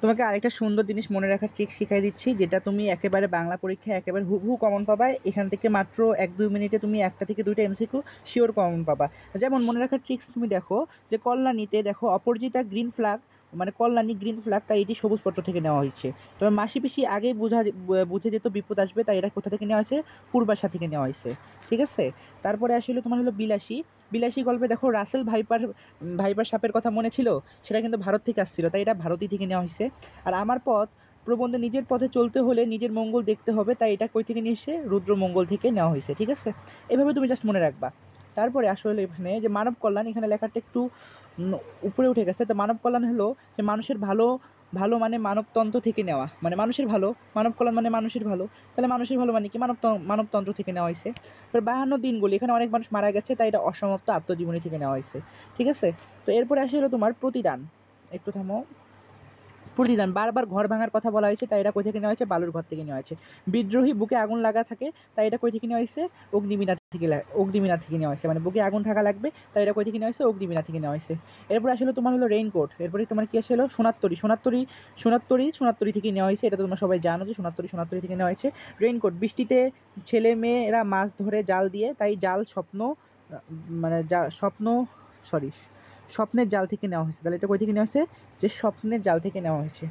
তোমাকে আরেকটা সুন্দর জিনিস মনে রাখার ট্রিক শিখাই দিচ্ছি, যেটা তুমি একেবারে বাংলা পরীক্ষায় একেবারে হুবহু কমন পাবা। এখান থেকে মাত্র 1-2 মিনিটে তুমি একটা থেকে দুইটা এমসিকিউ শিওর কমন পাবা। যেমন মনে রাখার ট্রিক্স তুমি দেখো, যে কল্যাণীতে দেখো অপরাজিতা গ্রিন ফ্ল্যাগ, মানে কল্যাণী গ্রিন ফ্ল্যাগ, তাই এটি সবুজ পত্র থেকে নেওয়া হয়েছে। তবে মাসি পিসি আগেই বুঝে যেত বিপদ আসবে, তাই এটা কোথা থেকে নেওয়া হয়েছে? পূর্বাশা থেকে নেওয়া হয়েছে। ঠিক আছে। তারপরে আসলে তোমার হলো বিলাসী। বিলাসী গল্পে দেখো রাসেল ভাইপার, ভাইপার সাপের কথা মনে ছিল, সেটা কিন্তু ভারত থেকে আসছিল, তাই এটা ভারতই থেকে নেওয়া হয়েছে। আর আমার পথ প্রবন্ধে নিজের পথে চলতে হলে নিজের মঙ্গল দেখতে হবে, তাই এটা কই থেকে নিয়ে এসে? রুদ্র মঙ্গল থেকে নেওয়া হয়েছে। ঠিক আছে। এভাবে তুমি জাস্ট মনে রাখবা। তারপরে আসলে এখানে যে মানব কল্যাণ, এখানে লেখাটা একটু উপরে উঠে গেছে। তো মানব কল্যাণ হলো যে মানুষের ভালো, ভালো মানে মানবতন্ত্র থেকে নেওয়া, মানে মানুষের ভালো, মানব কল্যাণ মানে মানুষের ভালো। তাহলে মানুষের ভালো মানে কি? মানবতন্ত্র থেকে নেওয়া হয়েছে। এবার 52 দিনগুলি, এখানে অনেক মানুষ মারা গেছে, তাই এটা অসমাপ্ত আত্মজীবনী থেকে নেওয়া হয়েছে। ঠিক আছে। তো এরপরে আসে হলো তোমার প্রতিদান। একটু থামো। প্রতিদান, বারবার ঘর ভাঙার কথা বলা হয়েছে, তাই এটা কই থেকে নেওয়া হয়েছে? বালুর ঘর থেকে নেওয়া হয়েছে। বিদ্রোহী বুকে আগুন লাগা থাকে, তাই এটা কই থেকে নেওয়া হয়েছে? অগ্নিবীণা থেকে অগ্নিবীণা থেকে নেওয়া হয়েছে, মানে বুকে আগুন থাকা লাগবে, তাই এটা কই থেকে নেওয়া হয়েছে? অগ্নিবীণা থেকে নেওয়া হয়েছে। এরপর আসলে তোমার হলো রেইনকোট। এরপরে তোমার কি আসলে? সোনাত্তরী। সোনাত্তরী থেকে নেওয়া হয়েছে, এটা তো তোমরা সবাই জানো যে সোনাত্তরী থেকে নেওয়া হয়েছে। রেইনকোট, বৃষ্টিতে ছেলে মেয়েরা মাছ ধরে জাল দিয়ে, তাই জাল স্বপ্ন, মানে স্বপ্ন, সরি, স্বপ্নের জাল থেকে নেওয়া হয়েছে। তাহলে এটা কই থেকে নেওয়া হয়েছে? যে স্বপ্নের জাল থেকে নেওয়া হয়েছে।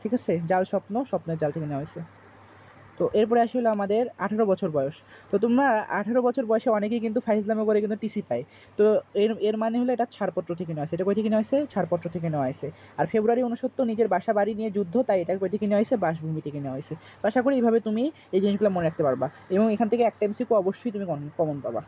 ঠিক আছে। জাল স্বপ্ন, স্বপ্নের জাল থেকে নেওয়া হয়েছে। তো এরপরে আসে হলো আমাদের 18 বছর বয়স। তো তোমরা 18 বছর বয়সে অনেকেই কিন্তু ফাইজলামে করে কিন্তু টিসি পায়। তো এর এর মানে হলো এটা ছাড়পত্র থেকে নেওয়া হয়েছে। এটা কই থেকে নেওয়া হয়েছে? ছাড়পত্র থেকে নেওয়া হয়েছে। আর ফেব্রুয়ারি 69 নিজের বাসা বাড়ি নিয়ে যুদ্ধ, তাই এটা কই থেকে নেওয়া হয়েছে? বাসভূমি থেকে নেওয়া হয়েছে। তো আশা করি এইভাবে তুমি এই জিনিসগুলো মনে রাখতে পারবা, এবং এখান থেকে একটা এমসিকিউ অবশ্যই তুমি কমন পাবা।